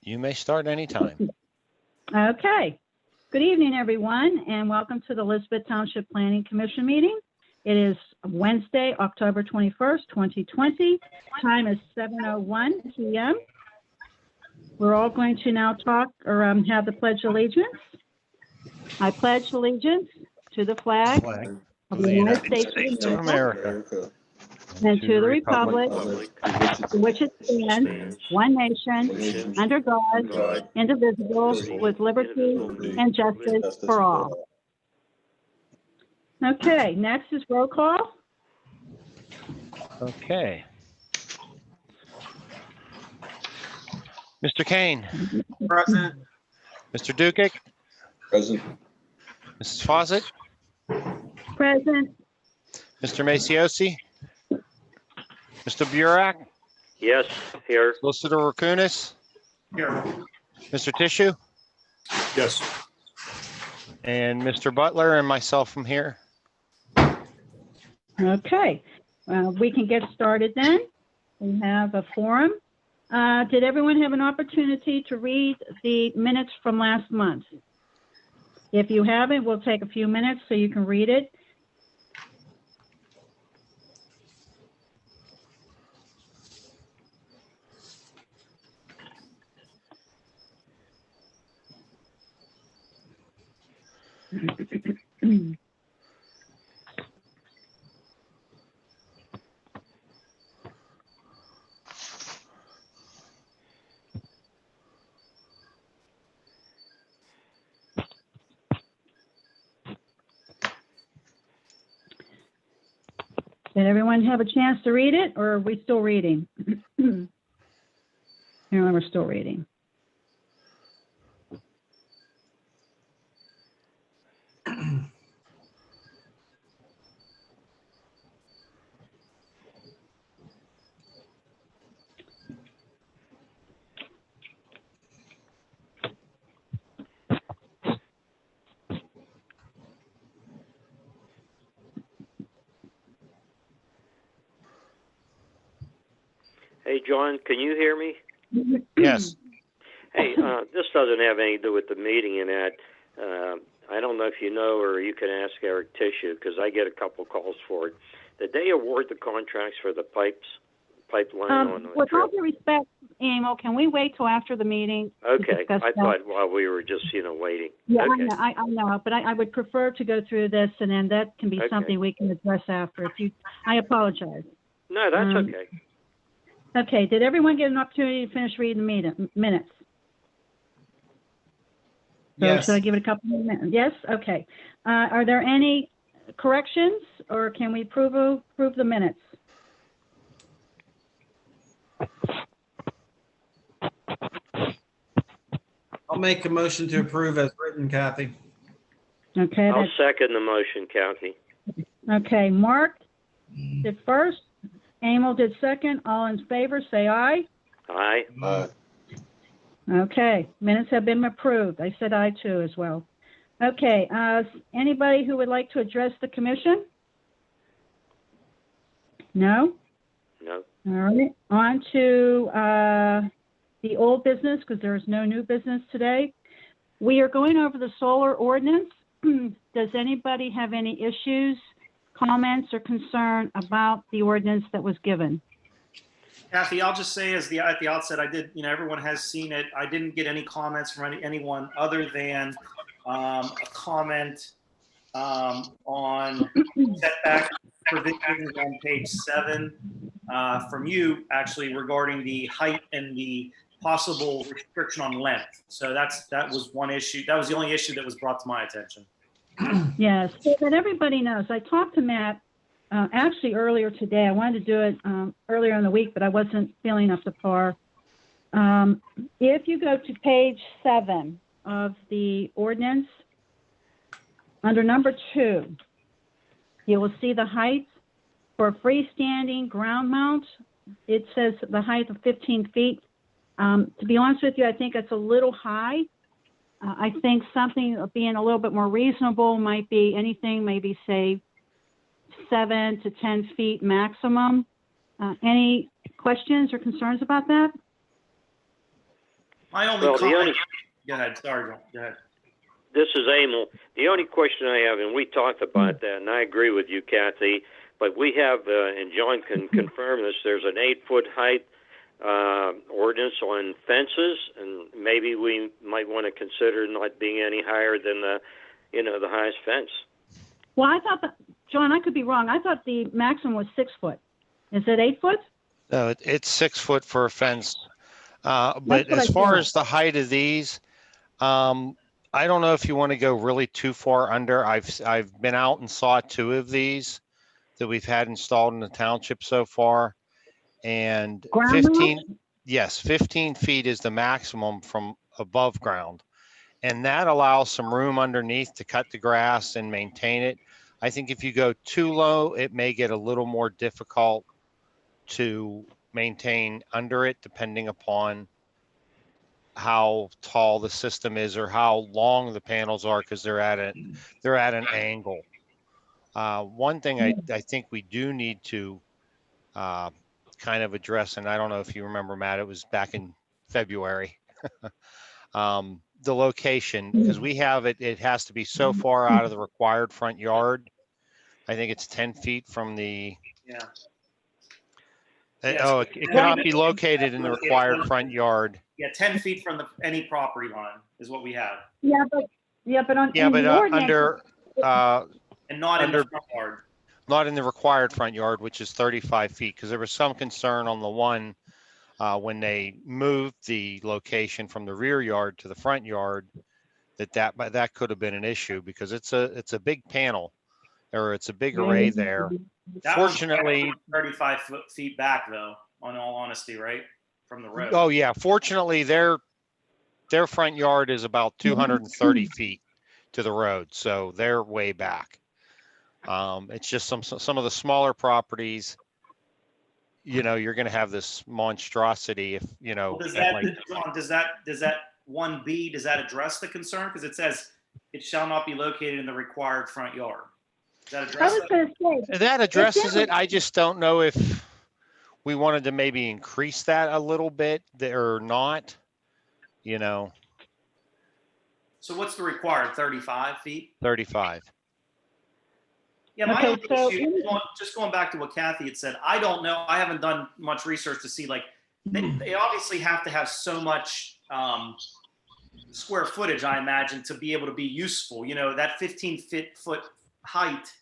You may start anytime. Okay. Good evening, everyone, and welcome to the Elizabeth Township Planning Commission meeting. It is Wednesday, October 21st, 2020. Time is 7:01 p.m. We're all going to now talk or have the Pledge of Allegiance. I pledge allegiance to the flag of the United States of America and to the republic for which it stands, one nation, under God, indivisible, with liberty and justice for all. Okay, next is roll call. Okay. Mr. Kane. Present. Mr. Dukic. Present. Mrs. Fawcett. Present. Mr. Maciosi. Mr. Burak. Yes, here. Solicitor Rakunas. Here. Mr. Tissue. Yes. And Mr. Butler and myself from here. Okay, we can get started then. We have a forum. Did everyone have an opportunity to read the minutes from last month? If you haven't, we'll take a few minutes so you can read it. Did everyone have a chance to read it, or are we still reading? Here, we're still reading. Hey, John, can you hear me? Yes. Hey, this doesn't have anything to do with the meeting and that. I don't know if you know, or you can ask Eric Tissue, because I get a couple calls for it. Did they award the contracts for the pipeline on the with all trail? due respect, Emil, can we wait till after the meeting? to Okay, discuss I that? thought while we were just, waiting. Yeah, Okay. I know, but I would prefer to go through this, and then that can be Okay. something we can address after. I apologize. No, that's okay. Okay, did everyone get an opportunity to finish reading the minutes? So Yes. should I give it a couple more minutes? Yes? Okay. Are there any corrections, or can we approve the minutes? I'll make a motion to approve as written, Kathy. Okay, I'll second the motion, Kathy. okay. Mark did first. Emil did second. All in favor, say aye. Aye. Okay, minutes have been approved. I said aye too as well. Okay, anybody who would like to address the commission? No? No. All right, on to the old business, because there is no new business today. We are going over the solar ordinance. Does anybody have any issues, comments, or concern about the ordinance that was given? Kathy, I'll just say at the outset, I did, everyone has seen it. I didn't get any comments from anyone other than a comment on setback provisions on page 7 from you, actually, regarding the height and the possible restriction on length. So that was one issue. That was the only issue that was brought to my attention. Yes, so that everybody knows. I talked to Matt actually earlier today. I wanted to do it earlier in the week, but I wasn't feeling up to par. If you go to page 7 of the ordinance, under number 2, you will see the height for freestanding ground mount. It says the height of 15 feet. To be honest with you, I think it's a little high. I think something being a little bit more reasonable might be anything, maybe say 7 to 10 feet maximum. Any questions or concerns about that? My only Well, the comment. only- Go ahead. Sorry, John. Go ahead. This is Emil. The only question I have, and we talked about that, and I agree with you, Kathy, but we have, and John can confirm this, there's an 8-foot height ordinance on fences, and maybe we might want to consider not being any higher than the highest fence. Well, I thought that, John, I could be wrong. I thought the maximum was 6 foot. Is it 8 foot? No, it's 6 foot for a fence. But what I as far thought. as the height of these, I don't know if you want to go really too far under. I've been out and saw 2 of these that we've had installed in the township so far. And Ground 15, mount? yes, 15 feet is the maximum from above ground. And that allows some room underneath to cut the grass and maintain it. I think if you go too low, it may get a little more difficult to maintain under it, depending upon how tall the system is or how long the panels are, because they're at an angle. One thing I think we do need to kind of address, and I don't know if you remember, Matt, it was back in February. The location, because we have it has to be so far out of the required front yard. I think it's 10 feet from the, Yeah. it cannot be located in the required front yard. Yeah, 10 feet from any property line is what we have, Yeah, but on Yeah, in but the ordinance, under, and not in the Under- front yard. not in the required front yard, which is 35 feet, because there was some concern on the one when they moved the location from the rear yard to the front yard, that could have been an issue, because it's a big panel, or it's a big array there. That one's Fortunately, 35 feet back, though, on all honesty, right? From the road. oh yeah, fortunately, their front yard is about 230 feet to the road, so they're way back. It's just some of the smaller properties, you're going to have this monstrosity if, Well, does at that, John, does that 1B, does that address the concern? Because it says it shall not be located in the required front yard. Does that I address was that? going to say, that addresses it. I just don't know if we wanted to maybe increase that a little bit or not, So what's the required, 35 feet? 35. Yeah, my Okay, only so issue, just going back to what Kathy had said, I don't know, I haven't done much research to see, like, they obviously have to have so much square footage, I imagine, to be able to be useful. That 15-foot height,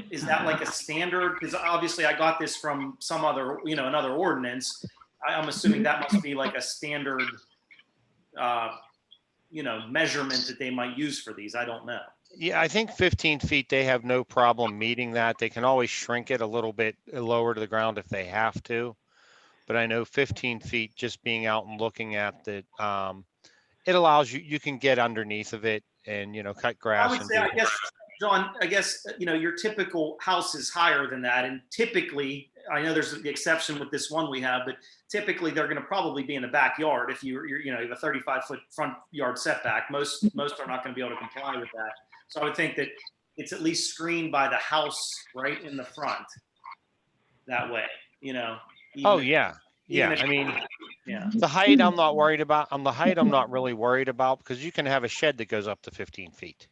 is that like a standard? Because obviously I got this from some other, another ordinance. I'm assuming that must be like a standard, measurement that they might use for these. I don't know. Yeah, I think 15 feet, they have no problem meeting that. They can always shrink it a little bit lower to the ground if they have to. But I know 15 feet, just being out and looking at it, it allows you can get underneath of it and, cut grass. I would say, John, your typical house is higher than that. And typically, I know there's the exception with this one we have, but typically they're going to probably be in the backyard. If you have a 35-foot front yard setback, most are not going to be able to comply with that. So I would think that it's at least screened by the house right in the front that way, Oh, yeah. Yeah. if- I mean, yeah. the height I'm not worried about. On the height, I'm not really worried about, because you can have a shed that goes up to 15 feet.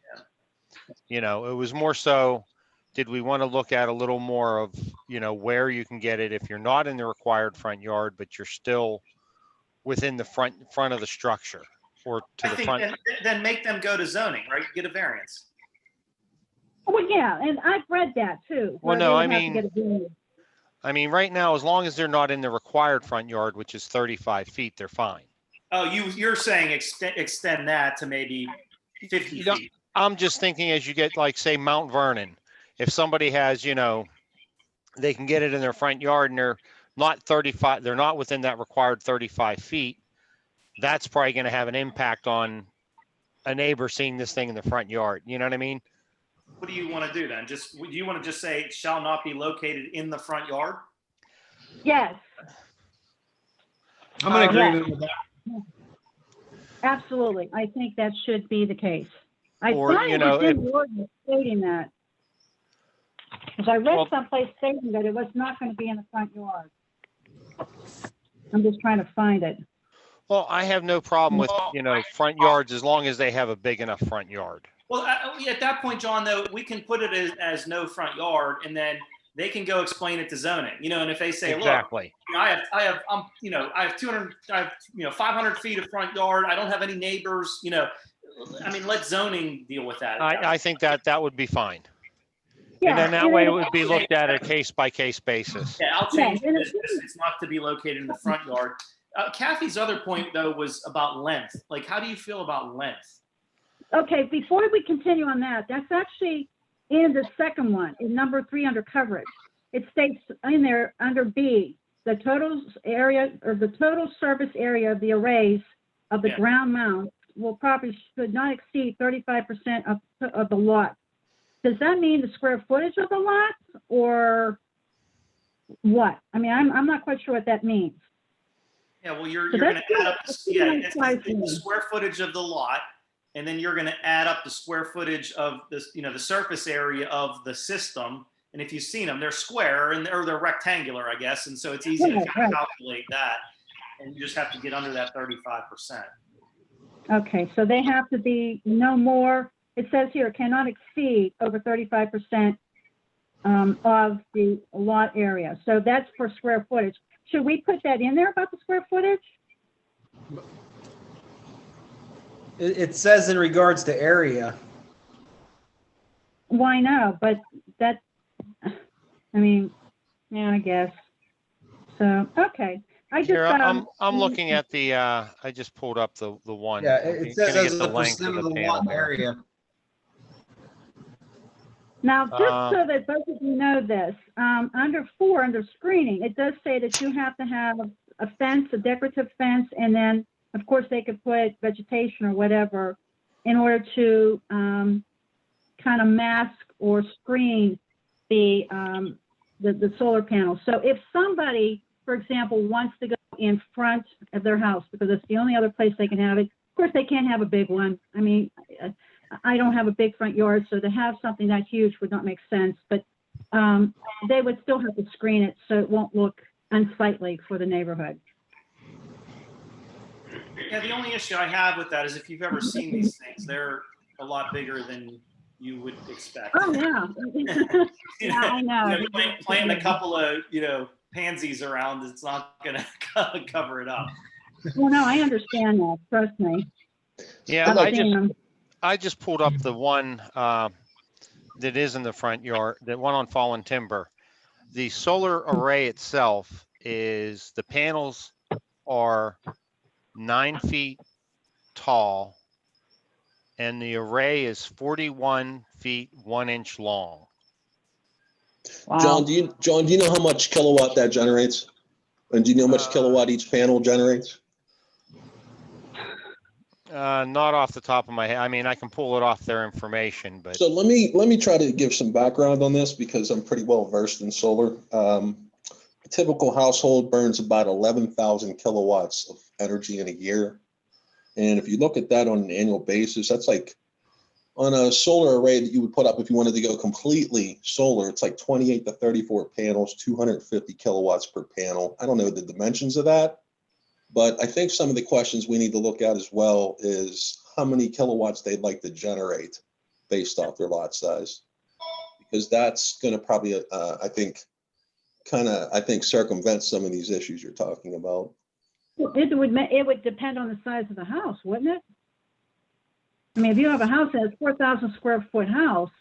It was more so, did we want to look at a little more of, where you can get it if you're not in the required front yard, but you're still within the front of the structure, or to I the think front. then make them go to zoning, right? Get a variance. well, yeah, and I've read that too. Well, where no, they would I have to mean- get a variance. I mean, right now, as long as they're not in the required front yard, which is 35 feet, they're fine. Oh, you're saying extend that to maybe 50 You know, feet. I'm just thinking, as you get, like, say, Mount Vernon, if somebody has, they can get it in their front yard and they're not 35, they're not within that required 35 feet, that's probably going to have an impact on a neighbor seeing this thing in the front yard. You know what I mean? What do you want to do then? Do you want to just say it shall not be located in the front yard? Yes, I'm in yeah. agreement with that. absolutely. I think that should be the case. I Or, thought it was in the ordinance stating that. Because I read Well- someplace stating that it was not going to be in the front yard. I'm just trying to find it. Well, I have no problem with, front yards as long as they have a big enough front yard. Well, at that point, John, though, we can put it as no front yard, and then they can go explain it to zoning. And if they say, look, Exactly. I have 200, 500 feet of front yard. I don't have any neighbors. Let zoning deal with that. I think that would be fine. Yeah, And then that way it would be looked at a case by case basis. Yeah, I'll change Yeah, and this. It's not to be located in the front yard. Kathy's other point, though, was about length. Like, how do you feel about length? Okay, before we continue on that, that's actually in the second one, in number 3 under coverage. It states in there under B, the total area or the total surface area of the arrays of the Yeah. ground mount will probably should not exceed 35% of the lot. Does that mean the square footage of the lot or what? I mean, I'm not quite sure what that means. Yeah, well, you're So going to that's add up that's it's nice the square footage of the lot, and then you're going to add up the square footage of this, the surface area of the system. And if you've seen them, they're square or they're rectangular, I guess, and so it's easy to Right, kind of right. calculate that. And you just have to get under that 35%. Okay, so they have to be no more, it says here, cannot exceed over 35% of the lot area. So that's for square footage. Should we put that in there about the square footage? It says in regards to area. Why no? But that, I mean, yeah, I guess. So, okay. I just, Here, I'm looking at the, I just pulled up the one. Yeah, Can it says I as get the a length percent of the panel lot here? area. Now, just so that both of you know this, under 4, under screening, it does say that you have to have a fence, a decorative fence, and then, of course, they could put vegetation or whatever in order to kind of mask or screen the solar panels. So if somebody, for example, wants to go in front of their house because it's the only other place they can have it, of course, they can't have a big one. I mean, I don't have a big front yard, so to have something that huge would not make sense, but they would still have to screen it so it won't look unsightly for the neighborhood. Yeah, the only issue I have with that is if you've ever seen these things, they're a lot bigger than you would expect. Oh, yeah. Yeah, I know. Planting a couple of, pansies around, it's not going to cover it up. Well, no, I understand that, trust me. Yeah, I've seen them. I just pulled up the one that is in the front yard, the one on fallen timber. The solar array itself is, the panels are 9 feet tall and the array is 41 feet 1 inch long. Wow. John, do you know how much kilowatt that generates? And do you know how much kilowatt each panel generates? Not off the top of my head. I mean, I can pull it off their information, but So let me try to give some background on this because I'm pretty well versed in solar. A typical household burns about 11,000 kilowatts of energy in a year. And if you look at that on an annual basis, that's like on a solar array that you would put up if you wanted to go completely solar, it's like 28 to 34 panels, 250 kilowatts per panel. I don't know the dimensions of that, but I think some of the questions we need to look at as well is how many kilowatts they'd like to generate based off their lot size. Because that's going to probably, I think, circumvent some of these issues you're talking about. It would depend on the size of the house, wouldn't it? I mean, if you have a house that's 4,000 square foot house,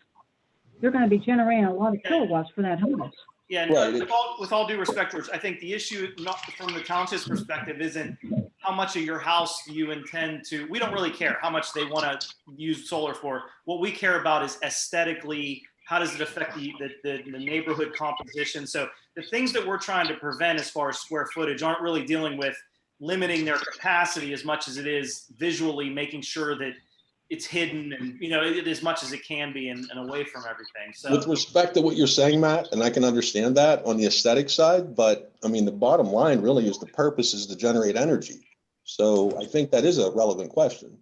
you're going to be generating a lot of kilowatts for that house. Yeah, and Right. with all due respect, George, I think the issue, not from the township's perspective, isn't how much of your house do you intend to. We don't really care how much they want to use solar for. What we care about is aesthetically, how does it affect the neighborhood composition? So the things that we're trying to prevent as far as square footage aren't really dealing with limiting their capacity as much as it is visually making sure that it's hidden and as much as it can be and away from everything. So With respect to what you're saying, Matt, and I can understand that on the aesthetic side, but I mean, the bottom line really is the purpose is to generate energy. So I think that is a relevant question.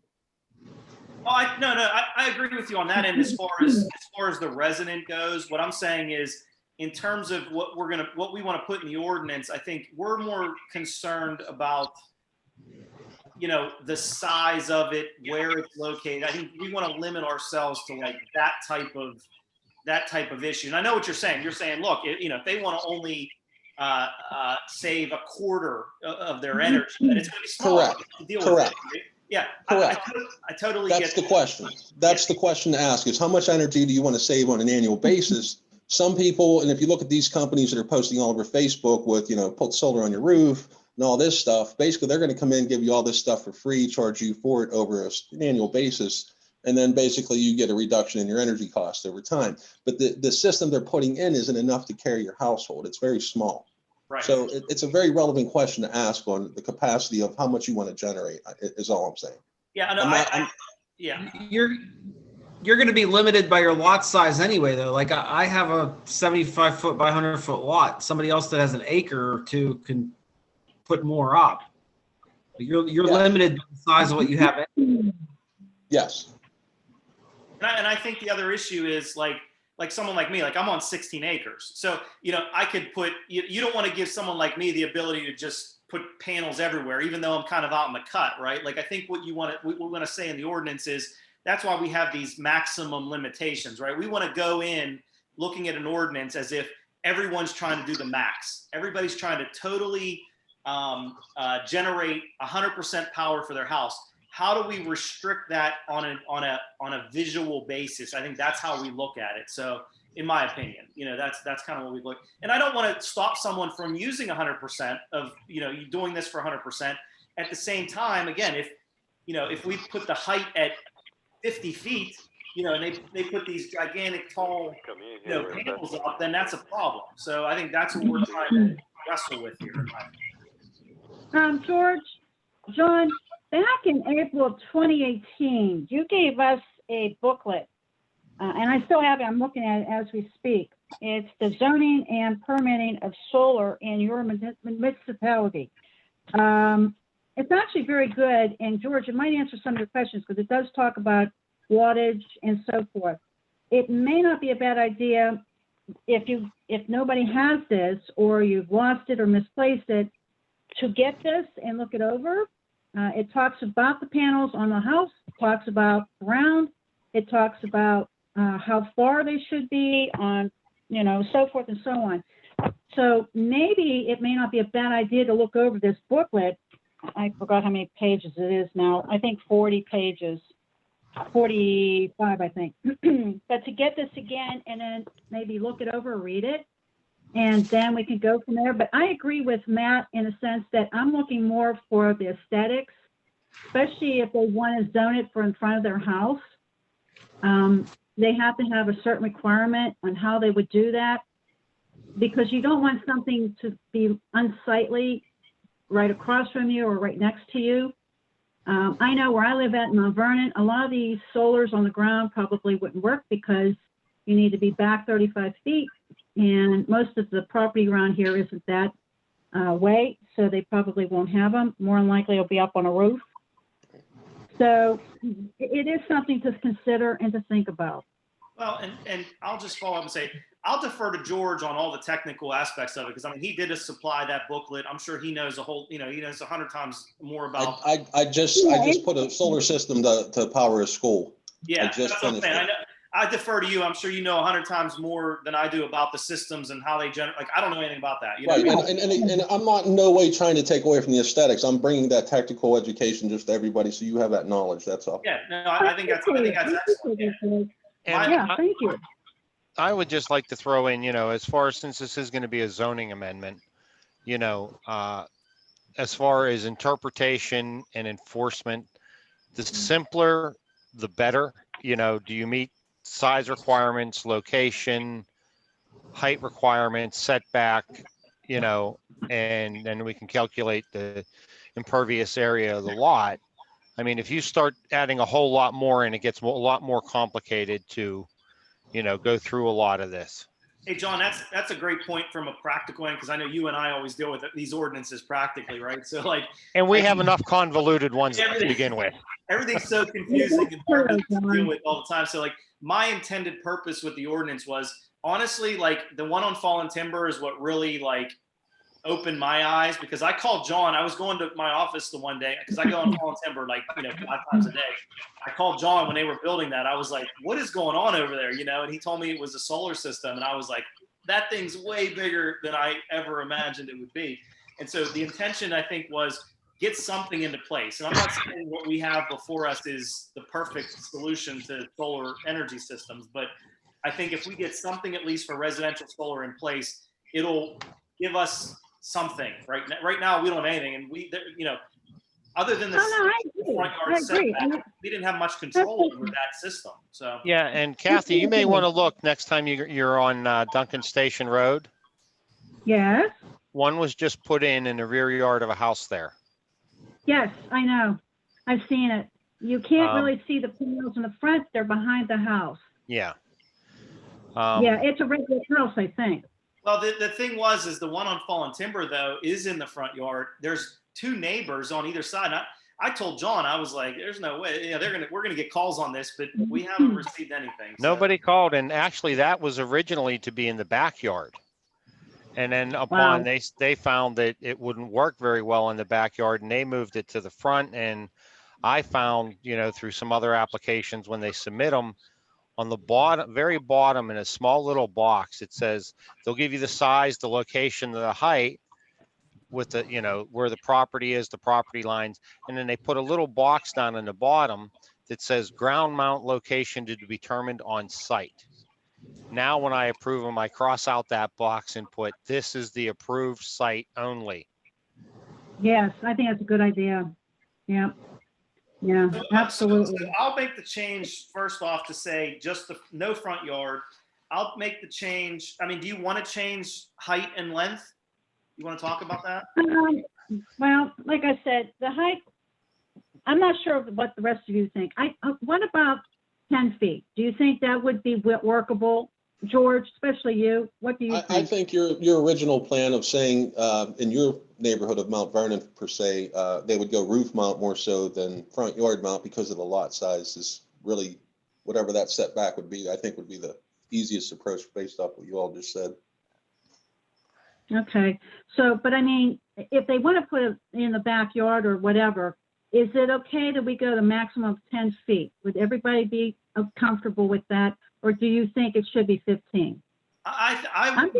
I agree with you on that end as far as the resident goes. What I'm saying is in terms of what we want to put in the ordinance, I think we're more concerned about the size of it, where it's located. I think we want to limit ourselves to like that type of issue. And I know what you're saying. You're saying, look, if they want to only save a quarter of their energy, then it's going to be small. Correct. To deal Correct. with it. Yeah, Correct. I totally That's get the question. That's the question to ask, is how much energy do you want to save on an annual basis? Some people, and if you look at these companies that are posting all over Facebook with, put solar on your roof and all this stuff, basically they're going to come in, give you all this stuff for free, charge you for it over an annual basis. And then basically you get a reduction in your energy cost over time. But the system they're putting in isn't enough to carry your household. It's very small. Right. So it's a very relevant question to ask on the capacity of how much you want to generate, is all I'm saying. Yeah, no, yeah. You're going to be limited by your lot size anyway, though. Like I have a 75-foot by 100-foot lot. Somebody else that has an acre or two can put more up. But you're limited by the size of what you have. Yes. And I think the other issue is like someone like me, like I'm on 16 acres. So, I could put, you don't want to give someone like me the ability to just put panels everywhere, even though I'm kind of out in the cut, right? Like I think what we want to say in the ordinance is that's why we have these maximum limitations, right? We want to go in looking at an ordinance as if everyone's trying to do the max. Everybody's trying to totally generate 100% power for their house. How do we restrict that on a visual basis? I think that's how we look at it. So in my opinion, that's kind of what we look. And I don't want to stop someone from using 100% of, you doing this for 100%. At the same time, again, if we put the height at 50 feet, and they put these gigantic tall, panels up, then that's a problem. So I think that's what we're trying to wrestle with here. John, back in April of 2018, you gave us a booklet, and I still have it. I'm looking at it as we speak. It's the zoning and permitting of solar in your municipality. It's actually very good, and George, it might answer some of your questions because it does talk about wattage and so forth. It may not be a bad idea if nobody has this or you've lost it or misplaced it, to get this and look it over. It talks about the panels on the house, it talks about ground, it talks about how far they should be on, so forth and so on. So maybe it may not be a bad idea to look over this booklet. I forgot how many pages it is now. I think 40 pages, 45, I think. But to get this again and then maybe look it over, read it, and then we can go from there. But I agree with Matt in a sense that I'm looking more for the aesthetics, especially if they want to zone it for in front of their house. They have to have a certain requirement on how they would do that, because you don't want something to be unsightly right across from you or right next to you. I know where I live at in Mount Vernon, a lot of these solars on the ground probably wouldn't work because you need to be back 35 feet. And most of the property around here isn't that way, so they probably won't have them. More than likely, it'll be up on a roof. So it is something to consider and to think about. Well, and I'll just follow up and say, I'll defer to George on all the technical aspects of it, because he did supply that booklet. I'm sure he knows he knows 100 times more about. I just put a solar system to power a school. Yeah, I just finished it. I defer to you. I'm sure you know 100 times more than I do about the systems and how they generate. Like, I don't know anything about that. Right, and I'm not in no way trying to take away from the aesthetics. I'm bringing that technical education just to everybody, so you have that knowledge. That's all. Yeah, no, I think that's excellent. Yeah, thank you. I would just like to throw in, as far as, since this is going to be a zoning amendment, as far as interpretation and enforcement, the simpler, the better. Do you meet size requirements, location, height requirements, setback, and then we can calculate the impervious area of the lot. If you start adding a whole lot more and it gets a lot more complicated to, go through a lot of this. Hey, John, that's a great point from a practical end, because I know you and I always deal with these ordinances practically, right? So and we have enough convoluted ones to begin with. Everything's so confusing and hard to deal with all the time. So my intended purpose with the ordinance was honestly, the one on fallen timber is what really opened my eyes because I called John. I was going to my office the one day because I go on Fallen Timber like 5 times a day. I called John when they were building that. I was like, "What is going on over there?" And he told me it was a solar system, and I was like, "That thing's way bigger than I ever imagined it would be." And so the intention, I think, was get something into place. And I'm not saying what we have before us is the perfect solution to solar energy systems, but I think if we get something at least for residential solar in place, it'll give us something. Right now we don't have anything, and other than the front yard setback, we didn't have much control over that system. So Yeah, and Kathy, you may want to look next time you're on Duncan Station Road. Yes. One was just put in the rear yard of a house there. Yes, I know. I've seen it. You can't really see the panels in the front. They're behind the house. Yeah. Yeah, it's a regular house, I think. Well, the thing is the one on Fallen Timber though is in the front yard. There's 2 neighbors on either side. And I told John, I was like, "There's no way. We're gonna get calls on this, but we haven't received anything." So. Nobody called, and actually that was originally to be in the backyard. And then upon they found that it wouldn't work very well in the backyard, and they moved it to the front. And I found, through some other applications, when they submit them, on the bottom, very bottom, in a small little box, it says they'll give you the size, the location, the height, with the, where the property is, the property lines, and then they put a little box down in the bottom that says ground mount location to be determined on site. Now, when I approve them, I cross out that box and put, "This is the approved site only." Yes, I think that's a good idea. Yeah. Yeah, absolutely. So I'll make the change first off to say just no front yard. I'll make the change. I mean, do you want to change height and length? You want to talk about that? Well, like I said, the height, I'm not sure what the rest of you think. What about 10 feet? Do you think that would be workable? George, especially you, what do you think? I think your original plan of saying in your neighborhood of Mount Vernon per se, they would go roof mount more so than front yard mount because of the lot size is really whatever that setback would be. I think would be the easiest approach based off what you all just said. Okay, so, but I mean, if they want to put it in the backyard or whatever, is it okay that we go to maximum of 10 feet? Would everybody be comfortable with that? Or do you think it should be 15? My own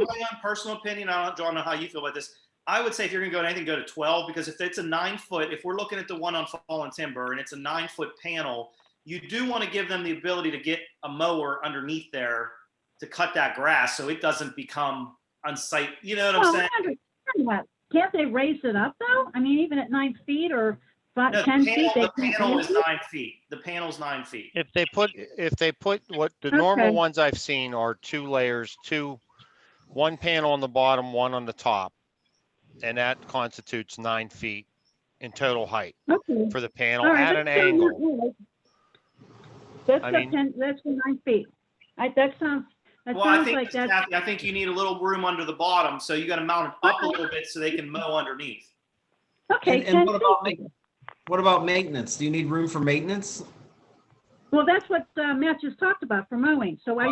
personal opinion, I don't know how you feel about this. I would say if you're going to go to anything, go to 12, because if it's a 9-foot, if we're looking at the one on Fallen Timber and it's a 9-foot panel, you do want to give them the ability to get a mower underneath there to cut that grass so it doesn't become unsightly. You know what I'm saying? I understand that. Can't they raise it up though? I mean, even at 9 feet or 10 feet? The panel is 9 feet. The panel's 9 feet. If they put what the normal ones I've seen are 2 layers, one panel on the bottom, one on the top, and that constitutes 9 feet in total height for the panel at an angle. That's 9 feet. That sounds like that. Kathy, I think you need a little room under the bottom, so you got to mount it up a little bit so they can mow underneath. Okay. And what about maintenance? Do you need room for maintenance? Well, that's what Matt just talked about for mowing. So I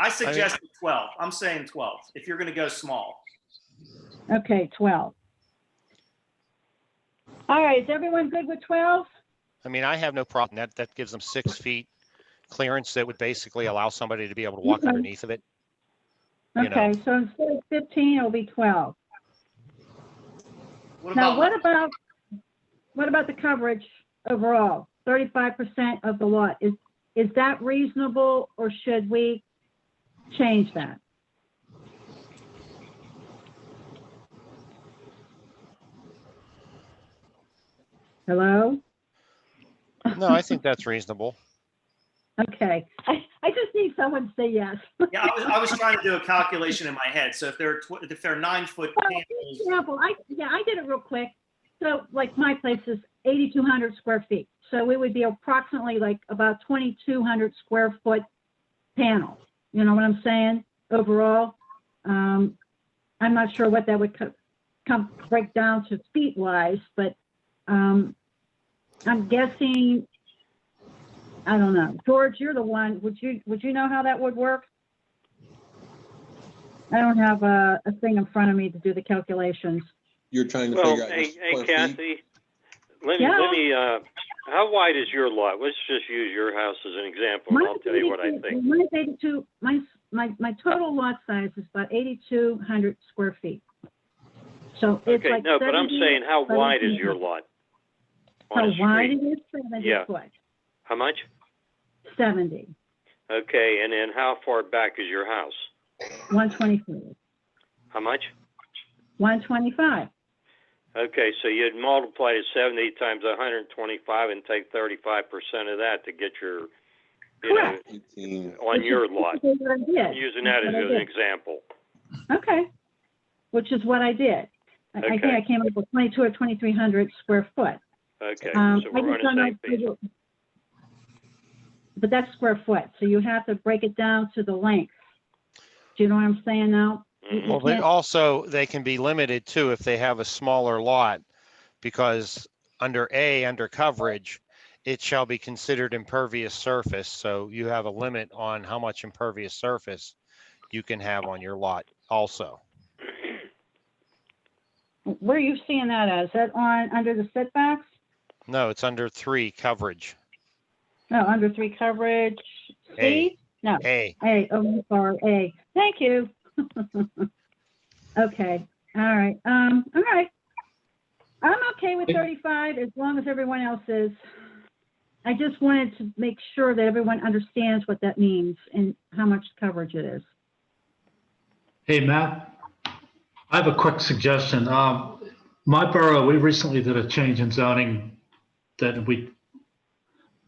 suggested 12. I'm saying 12 if you're going to go small. Okay, 12. All right, is everyone good with 12? I mean, I have no problem. That gives them 6 feet clearance that would basically allow somebody to be able to walk underneath of it. Okay, so instead of 15, it'll be 12. What about the coverage overall? 35% of the lot. Is that reasonable, or should we change that? Hello? No, I think that's reasonable. Okay, I just need someone to say yes. Yeah, I was trying to do a calculation in my head. So if they're 9-foot panels, example, I did it real quick. So like my place is 8,200 square feet. So it would be approximately like about 2,200 square foot panel. You know what I'm saying? Overall, I'm not sure what that would break down to feet wise, but I'm guessing. I don't know. George, you're the one. Would you know how that would work? I don't have a thing in front of me to do the calculations. You're trying to Well, figure out your hey, square feet? Kathy, let Yeah. me, how wide is your lot? Let's just use your house as an example, and I'll tell you what I think. Mine's 82, my total lot size is about 8,200 square feet. So it's Okay, like no, but I'm 70 saying, how by wide is 18. your lot? How On a wide street? it is? 70 Yeah. foot. How much? 70, Okay, and then how far back is your house? 125, How much? 125. Okay, so you'd multiply it 70 times 125 and take 35% of that to get your, you know, Correct. 18. on Which your is lot. basically what I did. Using that as That's what I an did. example. Okay, which is what I did. I think Okay. I came up with 22 or 2,300 square foot. Okay, so I we're just on don't the know same page. But that's square foot, so you have to break it down to the length. Do you know what I'm saying now? Mhm. Well, but can't- also they can be limited too if they have a smaller lot, because under coverage, it shall be considered impervious surface. So you have a limit on how much impervious surface you can have on your lot also. Where are you seeing that as? Is that under the setbacks? No, it's under 3 coverage. No, under 3 coverage. A. C? No, A. A, oh, I'm sorry, A. Thank you. Okay, all right, all right. I'm okay with 35 as long as everyone else is. I just wanted to make sure that everyone understands what that means and how much coverage it is. Hey, Matt, I have a quick suggestion. My borough, we recently did a change in zoning that we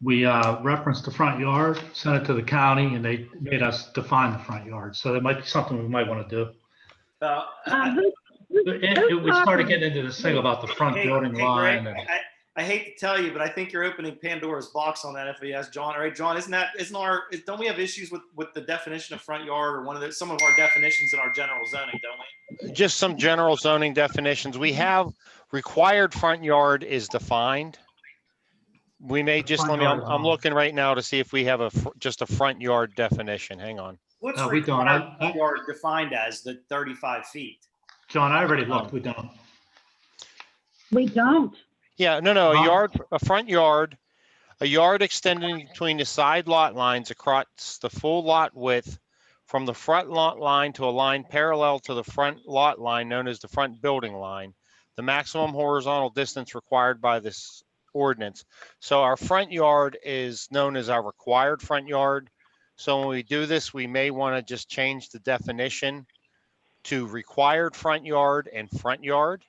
referenced the front yard, sent it to the county, and they made us define the front yard. So that might be something we might want to do. We started getting into this thing about the front building line. Greg, And I hate to tell you, but I think you're opening Pandora's box on that. If we ask John, all right, John, don't we have issues with the definition of front yard, or some of our definitions in our general zoning, don't we? Just some general zoning definitions. We have required front yard is defined. We may just, Front yard is I'm on. looking right now to see if we have just a front yard definition. Hang on. What's No, we don't. required front yard defined as? The 35 feet. John, I already looked. We don't. We don't. Yeah, no, Huh? a front yard, a yard extending between the side lot lines across the full lot width from the front lot line to a line parallel to the front lot line known as the front building line, the maximum horizontal distance required by this ordinance. So our front yard is known as our required front yard. So when we do this, we may want to just change the definition to required front yard and front yard.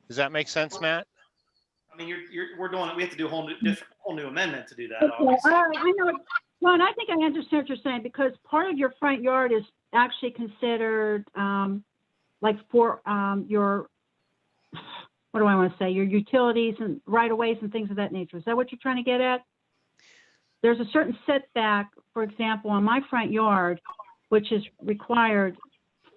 Does that make sense, Matt? I mean, we're doing it. We have to do a whole new amendment to do that. Okay, Obviously. I know. John, I think I understand what you're saying, because part of your front yard is actually considered like for your, what do I want to say, your utilities and right-of-ways and things of that nature. Is that what you're trying to get at? There's a certain setback, for example, on my front yard, which is required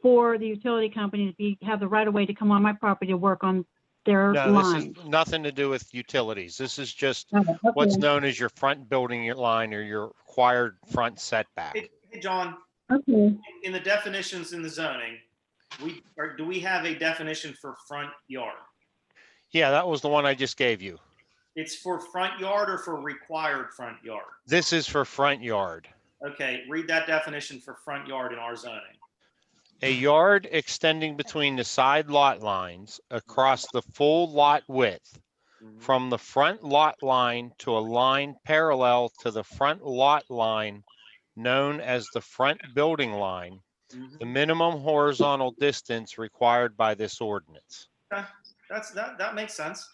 for the utility company to have the right-of-way to come on my property to work on their No, this lines. is nothing to do with utilities. This is just Oh, okay. what's known as your front building line or your required front setback. Hey, John, Okay. in the definitions in the zoning, do we have a definition for front yard? Yeah, that was the one I just gave you. It's for front yard or for required front yard? This is for front yard. Okay, read that definition for front yard in our zoning. A yard extending between the side lot lines across the full lot width from the front lot line to a line parallel to the front lot line known as the front building line, the minimum horizontal distance required by this ordinance. Okay, that makes sense.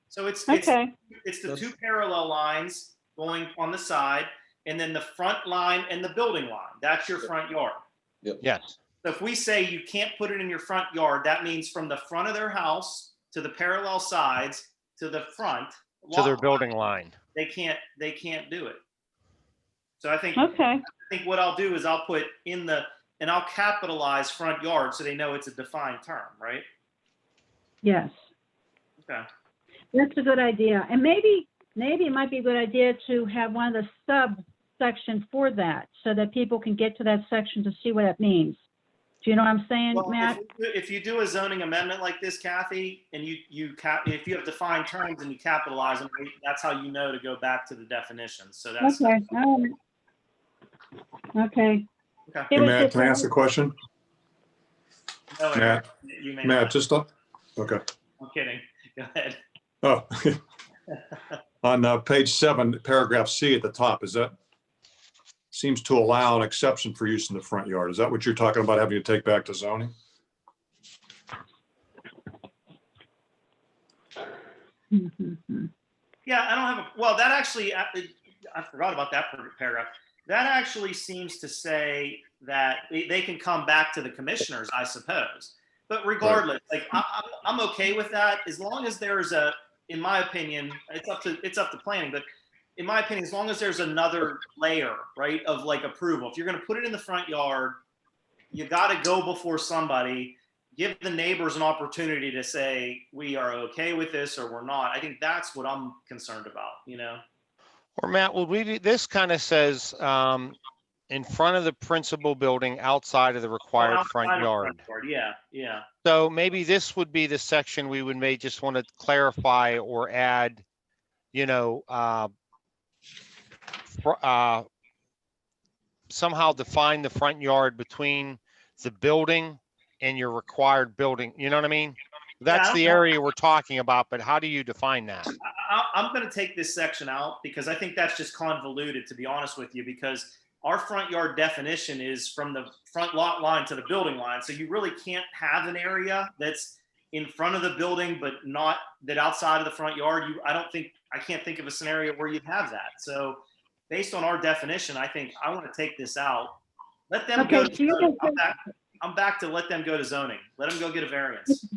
So it's Okay. the two parallel lines going on the side, and then the front line and the building line. That's your front yard. Yes, So if we say you can't put it in your front yard, that means from the front of their house to the parallel sides to the front to their lot building line, line. they can't do it. So I think Okay. what I'll do is I'll put and I'll capitalize front yard so they know it's a defined term, right? Yes. Okay. That's a good idea. And maybe it might be a good idea to have one of the section for that so that people can get to that section to see what it means. Do you know what I'm saying, Well, Matt? if you do a zoning amendment like this, Kathy, and if you have defined terms and you capitalize them, that's how you know to go back to the definitions. So that's Okay, all right. Okay. Okay. It Hey, was Matt, just can I ask a question? No, Eric, Matt, you may Matt, not. just, okay. I'm kidding. Go ahead. Oh, on page 7, paragraph C at the top, is that, seems to allow an exception for use in the front yard. Is that what you're talking about, having to take back to zoning? Yeah, I don't have a, well, that actually, I forgot about that paragraph. That actually seems to say that they can come back to the commissioners, I suppose. But regardless, like I'm okay with that as long as there's a, in my opinion, it's up to planning, but in my opinion, as long as there's another layer, right, of like approval. If you're going to put it in the front yard, you got to go before somebody, give the neighbors an opportunity to say, we are okay with this or we're not. I think that's what I'm concerned about, you know? Or Matt, would we be, this kind of says, in front of the principal building outside of the required Outside front of yard. Yeah, yeah. So maybe this would be the section we would may just want to clarify or add, you know, somehow define the front yard between the building and your required building. You know what I mean? That's the area we're talking about, but how do you define that? I'm going to take this section out because I think that's just convoluted, to be honest with you, because our front yard definition is from the front lot line to the building line. So you really can't have an area that's in front of the building, but not that outside of the front yard. I can't think of a scenario where you'd have that. So based on our definition, I think I want to take this out. Let them go. I'm back to let them go to zoning. Let them go get a variance.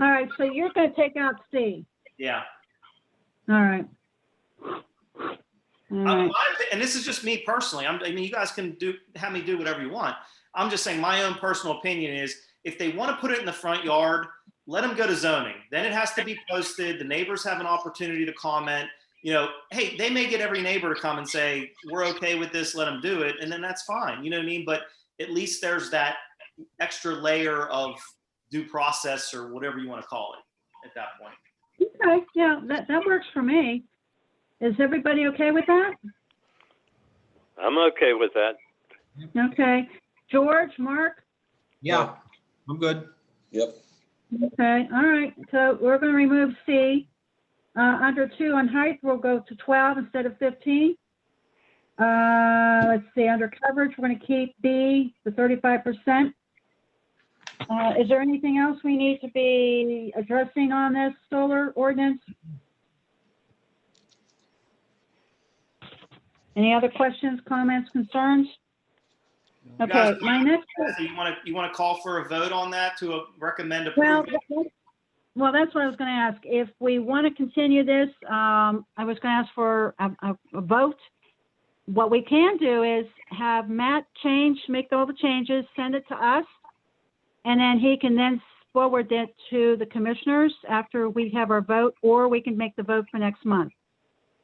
All right, so you're going to take out C. Yeah. All right. All right. And this is just me personally. I mean, you guys can have me do whatever you want. I'm just saying my own personal opinion is if they want to put it in the front yard, let them go to zoning. Then it has to be posted. The neighbors have an opportunity to comment. You know, hey, they may get every neighbor to come and say, we're okay with this, let them do it. And then that's fine. You know what I mean? But at least there's that extra layer of due process or whatever you want to call it at that point. Okay, yeah, that works for me. Is everybody okay with that? I'm okay with that. Okay. George, Mark? Yeah, I'm good. Yep. Okay, all right. So we're going to remove C. Under 2 on height, we'll go to 12 instead of 15. Let's see, under coverage, we're going to keep B, the 35%. Is there anything else we need to be addressing on this solar ordinance? Any other questions, comments, concerns? Okay, my next. So you want to call for a vote on that to recommend approval? Well, that's what I was going to ask. If we want to continue this, I was going to ask for a vote. What we can do is have Matt make all the changes, send it to us, and then he can then forward it to the commissioners after we have our vote, or we can make the vote for next month.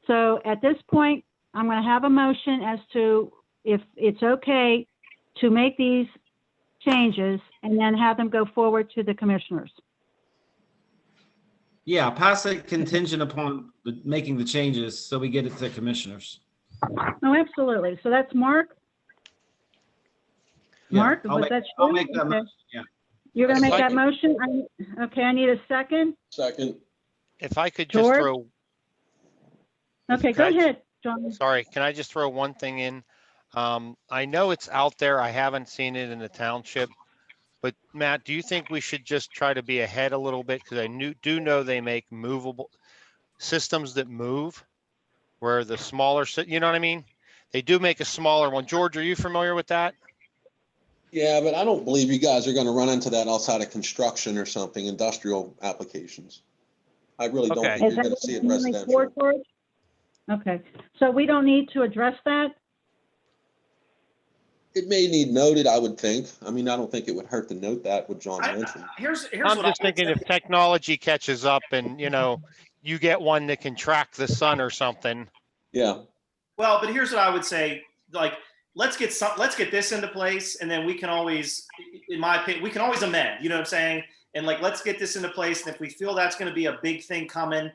So at this point, I'm going to have a motion as to if it's okay to make these changes and then have them go forward to the commissioners. Yeah, pass it contingent upon making the changes so we get it to the commissioners. Oh, absolutely. So that's Mark? Mark, I'll was that you? I'll make that Okay. motion, yeah. You're going to make If I that could- motion? Okay, I need a second. Second. If I could just George? throw, Okay, go Can I- ahead, John. sorry, can I just throw one thing in? I know it's out there. I haven't seen it in the township. But Matt, do you think we should just try to be ahead a little bit? Because I do know they make movable systems that move where the smaller, you know what I mean? They do make a smaller one. George, are you familiar with that? Yeah, but I don't believe you guys are going to run into that outside of construction or something, industrial applications. I really don't Okay. think Is you're that going to see it what you're residential. for, George? Okay, so we don't need to address that? It may need noted, I would think. I mean, I don't think it would hurt to note that what John mentioned. Here's I'm what just I would thinking say. if technology catches up and, you know, you get one that can track the sun or something. Yeah, Well, but here's what I would say. like, let's get this into place, and then we can always, in my opinion, we can always amend, you know what I'm saying? And like, let's get this into place. And if we feel that's going to be a big thing coming,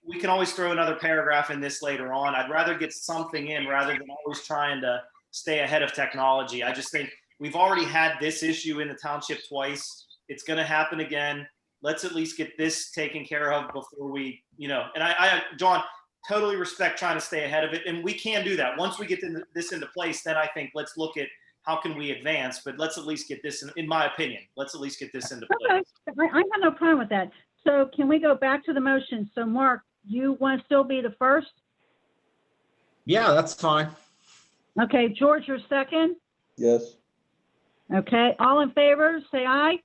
we can always throw another paragraph in this later on. I'd rather get something in rather than always trying to stay ahead of technology. I just think we've already had this issue in the township twice. It's going to happen again. Let's at least get this taken care of before we, and I John, totally respect trying to stay ahead of it. And we can do that. Once we get this into place, then I think let's look at how can we advance, but let's at least get this, in my opinion, let's at least get this into place. Okay, I have no problem with that. So can we go back to the motion? So Mark, you want to still be the first? Yeah, that's fine. Okay, George, you're second? Yes. Okay, all in favor, say aye.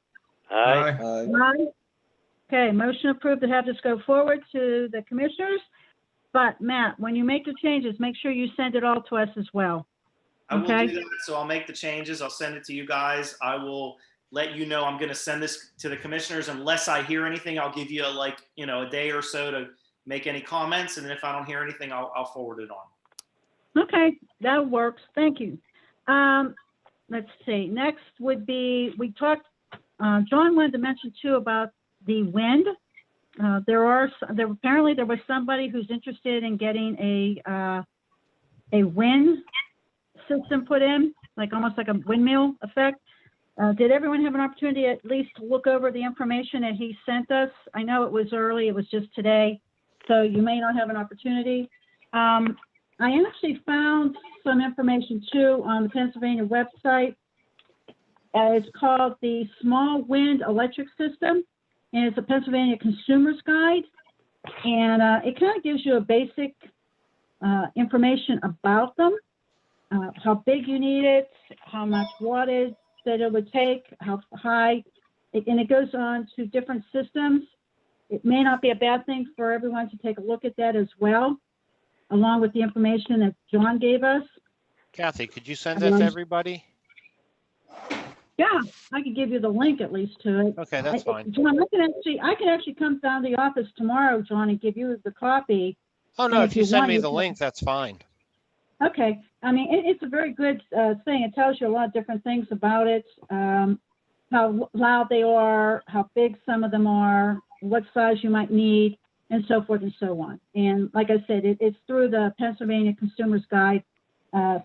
Aye. Aye. Aye. Okay, motion approved to have this go forward to the commissioners. But Matt, when you make the changes, make sure you send it all to us as well. I will Okay. do that. So I'll make the changes. I'll send it to you guys. I will let you know I'm going to send this to the commissioners. Unless I hear anything, I'll give you a day or so to make any comments. And then if I don't hear anything, I'll forward it on. Okay, that works. Thank you. Let's see. Next would be, we talked, John wanted to mention too about the wind. Apparently there was somebody who's interested in getting a wind system put in, almost like a windmill effect. Did everyone have an opportunity at least to look over the information that he sent us? I know it was early, it was just today, so you may not have an opportunity. I actually found some information too on the Pennsylvania website. It's called the Small Wind Electric System, and it's a Pennsylvania Consumer's Guide. And it kind of gives you a basic information about them, how big you need it, how much wattage that it would take, how high, and it goes on to different systems. It may not be a bad thing for everyone to take a look at that as well, along with the information that John gave us. Kathy, could you send that to everybody? Yeah, I could give you the link at least to it. Okay, that's fine. John, I can actually come down to the office tomorrow, John, and give you the copy. Oh, no, And if you send want, me you the can- link, that's fine. Okay, I mean, it's a very good thing. It tells you a lot of different things about it, how loud they are, how big some of them are, what size you might need, and so forth and so on. And like I said, it's through the Pennsylvania Consumer's Guide,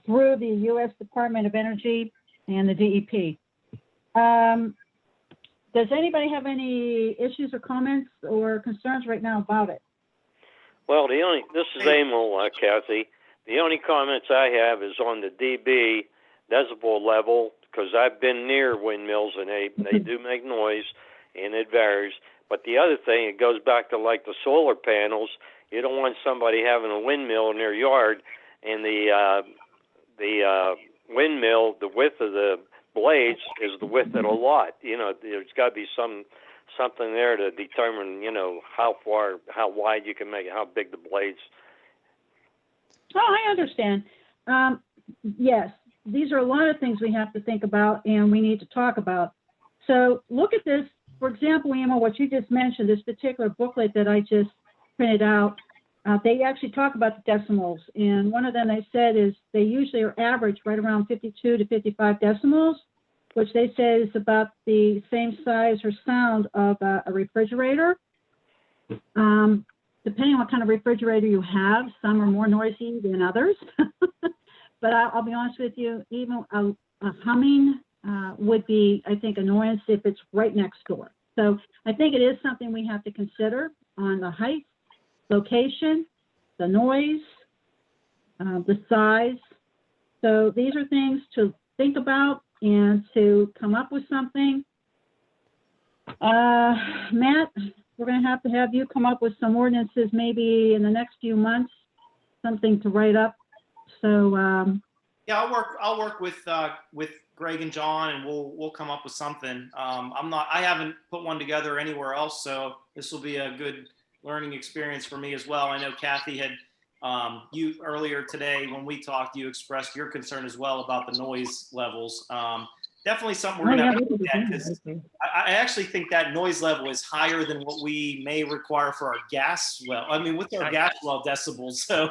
through the U.S. Department of Energy and the DEP. Does anybody have any issues or comments or concerns right now about it? Well, this is Emil, Kathy. The only comments I have is on the dB decibel level, because I've been near windmills and they do make noise and it varies. But the other thing, it goes back to like the solar panels. You don't want somebody having a windmill in their yard and the windmill, the width of the blades is the width of the lot. There's got to be something there to determine, how wide you can make it, how big the blades. Oh, I understand. Yes, these are a lot of things we have to think about and we need to talk about. So look at this. For example, Emma, what you just mentioned, this particular booklet that I just printed out, they actually talk about the decimals. And one of them they said is they usually are average right around 52 to 55 decimals, which they say is about the same size or sound of a refrigerator. Depending on what kind of refrigerator you have, some are more noisy than others. But I'll be honest with you, even a humming would be, I think, annoyance if it's right next door. So I think it is something we have to consider on the height, location, the noise, the size. So these are things to think about and to come up with something. Matt, we're going to have you come up with some ordinances maybe in the next few months, something to write up. So Yeah, I'll work with Greg and John, and we'll come up with something. I haven't put one together anywhere else, so this will be a good learning experience for me as well. I know Kathy had you earlier today when we talked, you expressed your concern as well about the noise levels. definitely something we're Oh, gonna yeah, have to we could look do at, that. 'cause Okay. I actually think that noise level is higher than what we may require for our gas well. I mean, with our gas well decibels. So,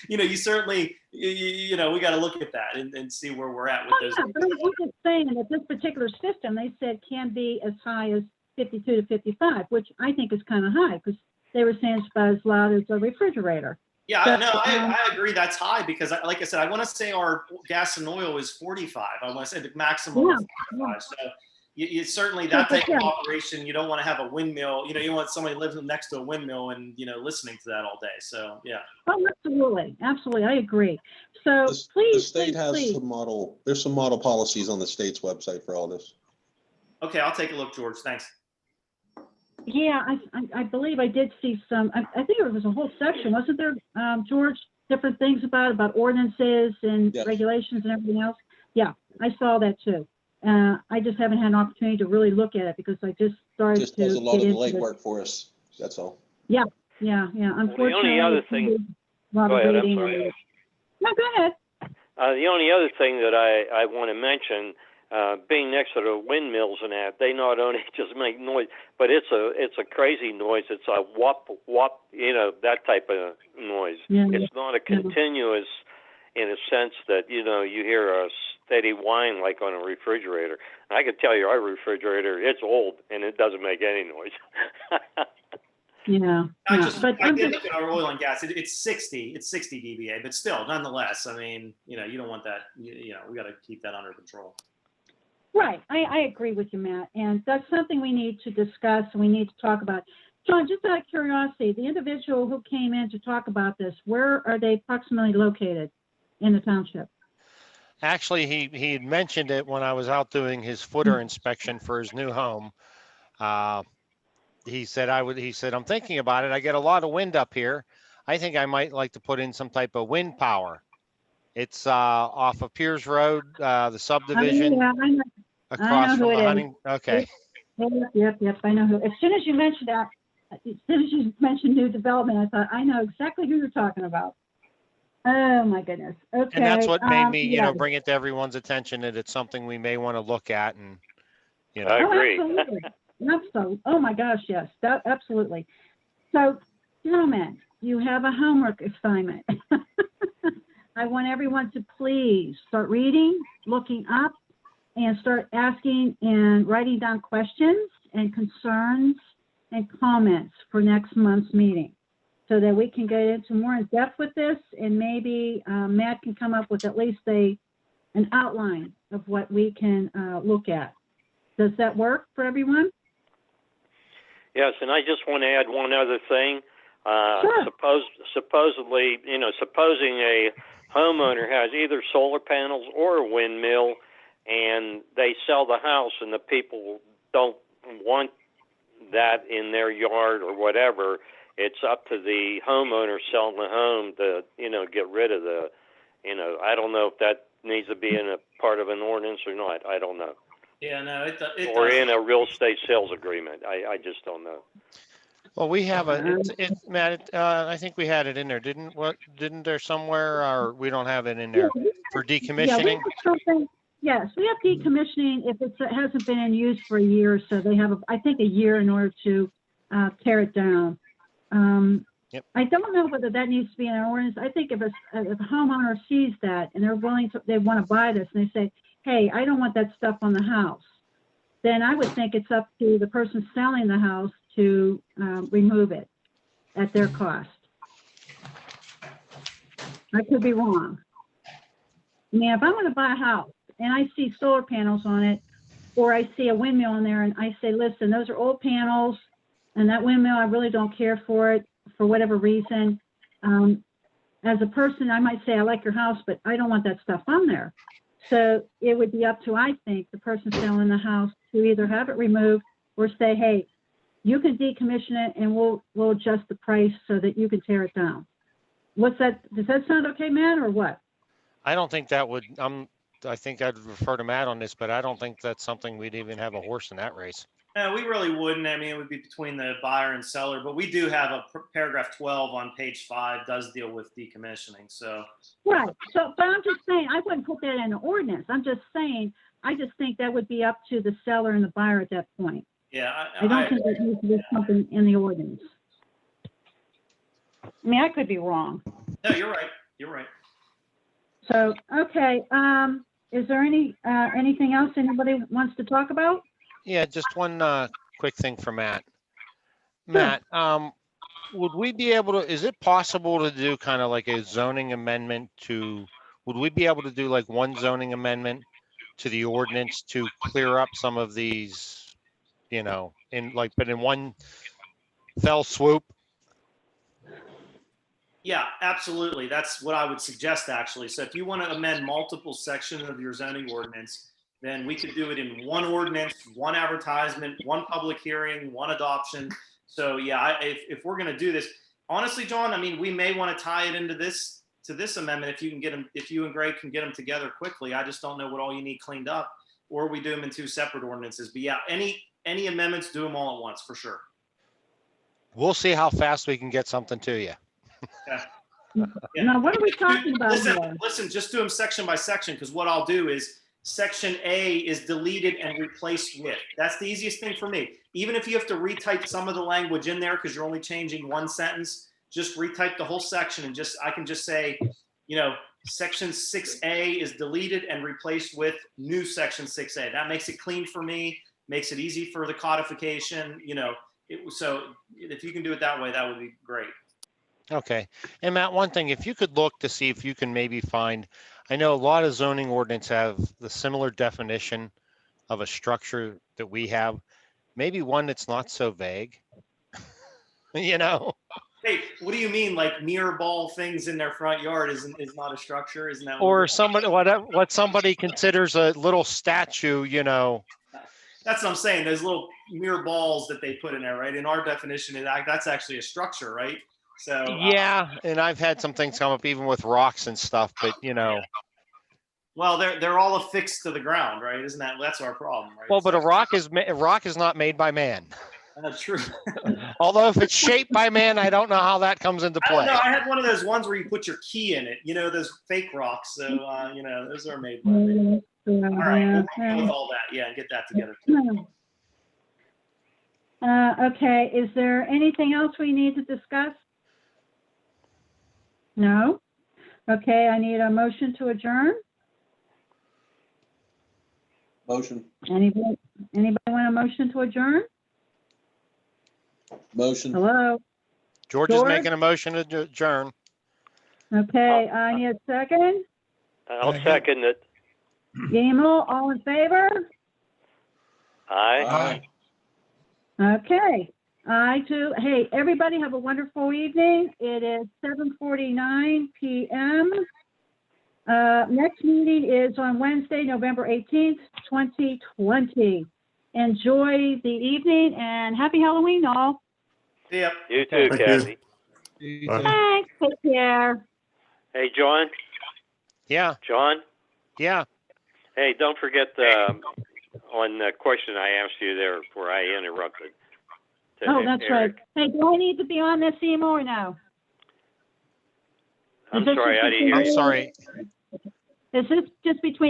you certainly, we got to look at that and see where we're at with Oh, those. yeah, but I'm just saying that this particular system, they said can be as high as 52 to 55, which I think is kind of high because they were saying it's about as loud as a refrigerator. Yeah, So, no, I agree that's high because, like I said, I want to say our gas and oil is 45. I want to say the maximum Yeah, is 45. So you certainly, So, that but type of yeah. operation, you don't want to have a windmill. You want somebody living next to a windmill and, listening to that all day. So, yeah. Oh, absolutely, absolutely, I agree. So The please, state please, has please. there's some model policies on the state's website for all this. Okay, I'll take a look, George. Thanks. Yeah, I believe I did see some, I think there was a whole section, wasn't there, George? Different things about ordinances and Yes. regulations and everything else? Yeah, I saw that too. I just haven't had an opportunity to really look at it because I just started Just to does a lot get of the into it. legwork for us. That's all. Yeah, unfortunately. only other thing- a lot Go of ahead, I'm reading. sorry. No, go ahead. The only other thing that I want to mention, being next to the windmills and that, they not only just make noise, but it's a crazy noise. It's a whop whop, that type of noise. Yeah. It's not a continuous, in a sense that you hear a steady whine like on a refrigerator. And I can tell you, our refrigerator, it's old and it doesn't make any noise. Yeah. But I I'm did just, look at our oil and gas. It's 60 dBA, but still, nonetheless, I mean, you don't want that. We got to keep that under control. right. I agree with you, Matt. And that's something we need to discuss and we need to talk about. John, just out of curiosity, the individual who came in to talk about this, where are they approximately located in the township? Actually, he had mentioned it when I was out doing his footer inspection for his new home. He said, I'm thinking about it. I get a lot of wind up here. I think I might like to put in some type of wind power. It's off of Piers Road, the subdivision Yeah, I know. across who from it the is. hunting. Okay. Yep. I know who. As soon as you mentioned that, as soon as you mentioned new development, I thought, I know exactly who you're talking about. Oh, my goodness. Okay. And that's what made me, yeah. bring it to everyone's attention that it's something we may want to look at and, I agree. Absolutely. Oh, my gosh, yes, absolutely. So, gentlemen, you have a homework assignment. I want everyone to please start reading, looking up, and start asking and writing down questions and concerns and comments for next month's meeting so that we can get into more in depth with this and maybe Matt can come up with at least an outline of what we can look at. Does that work for everyone? Yes, and I just want to add one other thing. Sure. Supposedly, supposing a homeowner has either solar panels or a windmill, and they sell the house, and the people don't want that in their yard or whatever, it's up to the homeowner selling the home to, get rid of the, I don't know if that needs to be in a part of an ordinance or not. I don't know. Yeah, no, it Or does. in a real estate sales agreement. I just don't know. Well, we have Matt, I think we had it in there, didn't there somewhere, or we don't have it in there for Yeah, we decommissioning? have something. Yes, we have decommissioning if it hasn't been in use for a year or so. They have, I think, a year in order to tear it down. Yep. I don't know whether that needs to be in an ordinance. I think if a homeowner sees that and they want to buy this and they say, hey, I don't want that stuff on the house, then I would think it's up to the person selling the house to remove it at their cost. I could be wrong. I mean, if I want to buy a house and I see solar panels on it, or I see a windmill in there and I say, listen, those are old panels and that windmill, I really don't care for it for whatever reason. As a person, I might say, I like your house, but I don't want that stuff on there. So it would be up to, I think, the person selling the house to either have it removed or say, hey, you can decommission it and we'll adjust the price so that you can tear it down. Does that sound okay, Matt, or what? I don't think that would, I think I'd refer to Matt on this, but I don't think that's something we'd even have a horse in that race. No, we really wouldn't. I mean, it would be between the buyer and seller, but we do have a paragraph 12 on page 5 does deal with decommissioning. So Right. So, but I'm just saying, I wouldn't put that in an ordinance. I'm just saying, I just think that would be up to the seller and the buyer at that point. Yeah, I don't think there needs to be something in the ordinance. I mean, I could be wrong. no, you're right. You're right. So, okay, is there anything else anybody wants to talk about? Yeah, just one quick thing for Matt. Matt, would we be able to, is it possible to do kind of like a zoning amendment would we be able to do like one zoning amendment to the ordinance to clear up some of these, but in one fell swoop? Yeah, absolutely. That's what I would suggest, actually. So if you want to amend multiple sections of your zoning ordinance, then we could do it in one ordinance, one advertisement, one public hearing, one adoption. So yeah, if we're going to do this, honestly, John, I mean, we may want to tie it into this amendment if you can get them, if you and Greg can get them together quickly. I just don't know what all you need cleaned up, or we do them in two separate ordinances. But yeah, any amendments, do them all at once for sure. We'll see how fast we can get something to you. Yeah. Now, what are we talking about here? Listen, just do them section by section, because what I'll do is section A is deleted and replaced with. That's the easiest thing for me. Even if you have to retype some of the language in there because you're only changing one sentence, just retype the whole section and I can just say, section 6A is deleted and replaced with new section 6A. That makes it clean for me, makes it easy for the codification, so if you can do it that way, that would be great. Okay. And Matt, one thing, if you could look to see if you can maybe find, I know a lot of zoning ordinance have the similar definition of a structure that we have, maybe one that's not so vague, Hey, what do you mean? Like mirror ball things in their front yard is not a structure? Isn't that? or somebody, what somebody considers a little statue, That's what I'm saying. Those little mirror balls that they put in there, right? In our definition, that's actually a structure, right? So Yeah, and I've had some things come up even with rocks and stuff, but well, they're all affixed to the ground, right? That's our problem, right? well, but a rock is not made by man. That's true. Although if it's shaped by man, I don't know how that comes into I don't play. know. I had one of those ones where you put your key in it. Those fake rocks. So those are made by man. All right, we'll deal with all that. Yeah, and get that together. Okay, is there anything else we need to discuss? No? Okay, I need a motion to adjourn. Motion. Anybody want a motion to adjourn? Motion. Hello? George is George? making a motion to adjourn. Okay, I need a second. I'll second it. Gamel, all in favor? Aye. Okay, I too. Hey, everybody have a wonderful evening. It is 7:49 p.m. Next meeting is on Wednesday, November 18th, 2020. Enjoy the evening and happy Halloween, all. Yep. You too, Thank you. Kathy. Bye. Thanks. Take care. Hey, John. Yeah, John. yeah. Hey, don't forget on the question I asked you there before I interrupted. Oh, that's right. Hey, do I need to be on this email or no? I'm Is this sorry, just I didn't hear I'm you. sorry. Is this just between